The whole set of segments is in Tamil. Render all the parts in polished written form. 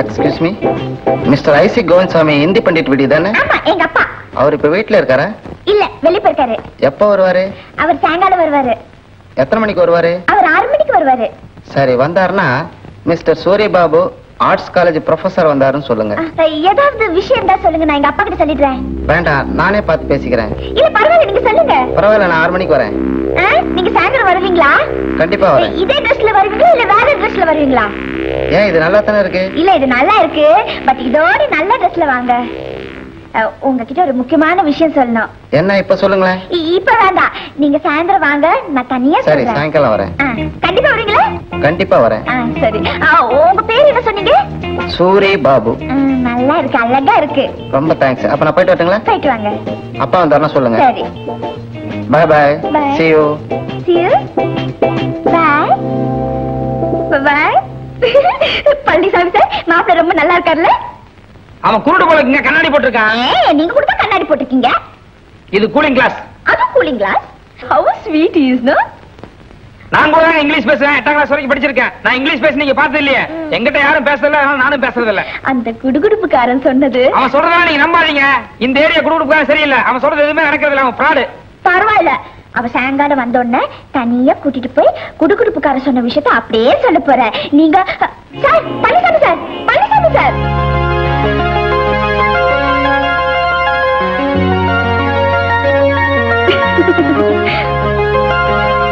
Excuse me, mister IC Govindasamy Hindi பண்டிட் வீடு தானே? ஆமா, எங்க அப்பா. அவர் இப்ப வீட்டுல இருக்காரா? இல்ல, வெளிய போயிருக்காரு. எப்ப வருவாரு? அவர் சாயங்காலம் வருவாரு. எத்தனை மணிக்கு வருவாரு? அவர் 6 மணிக்கு வருவாரு. சரி, வந்தாருன்னா மிஸ்டர் சூரியபாபு ஆர்ட்ஸ் காலேஜ் ப்ரொஃபசர் வந்தாருன்னு சொல்லுங்க. ஏதாவது விஷயம் தான் சொல்லுங்க, நான் எங்க அப்பா கிட்ட சொல்லிடுறேன். வேண்டாம், நானே பார்த்து பேசிக்கிறேன். இல்ல பரவாயில்ல, நீங்க சொல்லுங்க. பரவாயில்ல, நான் 6 மணிக்கு வரேன். நீங்க சாயந்தரம் வருவீங்களா? கண்டிப்பா வரேன். இதே ட்ரெஸ்ல வருவீங்களா இல்ல வேற ட்ரெஸ்ல வருவீங்களா? ஏன், இது நல்லா தானே இருக்கு? இல்ல, இது நல்லா இருக்கு, பட் இதோட நல்ல ட்ரெஸ்ல வாங்க. உங்ககிட்ட ஒரு முக்கியமான விஷயம் சொல்லணும். என்ன, இப்ப சொல்லுங்களேன். இப்ப வேண்டாம், நீங்க சாயந்தரம் வாங்க, நான் தனியா சரி, சொல்றேன். சாயங்காலம் வரேன். கண்டிப்பா வரீங்களா? கண்டிப்பா வரேன். சரி. உங்க பேர் என்ன சொன்னீங்க? சூரி பாபு. நல்லா இருக்கு, அழகா இருக்கு. ரொம்ப தேங்க்ஸ். அப்ப நான் போயிட்டு வரட்டுங்களா? போயிட்டு வாங்க. அப்பா வந்தாருன்னா சொல்லுங்க. சரி. Bye bye. See you. See you. Bye. Bye. Palanisamy sir, மாப்பிள்ளை ரொம்ப நல்லா இருக்காருல்ல? அவன் குருடு போலக்குங்க, கண்ணாடி போட்டிருக்கான். நீங்க கூட தான் கண்ணாடி போட்டிருக்கீங்க. இது கூலிங் கிளாஸ். அது cooling glass. How sweet he is, no? நான் கூட இங்கிலீஷ் பேசுறேன், 8ஆம் கிளாஸ் வரைக்கும் படிச்சிருக்கேன். நான் இங்கிலீஷ் பேச நீங்க பார்த்தது இல்லையே. எங்கிட்ட யாரும் பேசல, நானும் பேசுறது இல்ல. அந்த குடுகுடுப்புக்காரன் சொன்னது. அவன் சொல்றதா நீங்க நம்பாதீங்க. இந்த ஏரியா குடுகுடுப்புக்காரன் சரியில்லை. அவன் சொல்றது எதுவுமே நடக்கிறது இல்ல, அவன் ஃப்ராடு. பரவாயில்ல, அவ சாயங்காலம் வந்தோடனே தனியா கூட்டிட்டு போய் குடுகுடுப்புக்காரன் சொன்ன விஷயத்த அப்படியே சொல்ல போற. நீங்க sir, Palaniswami sir, Palaniswami sir.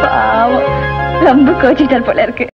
பாவம், ரொம்ப கோச்சிட்டார் போல இருக்கு.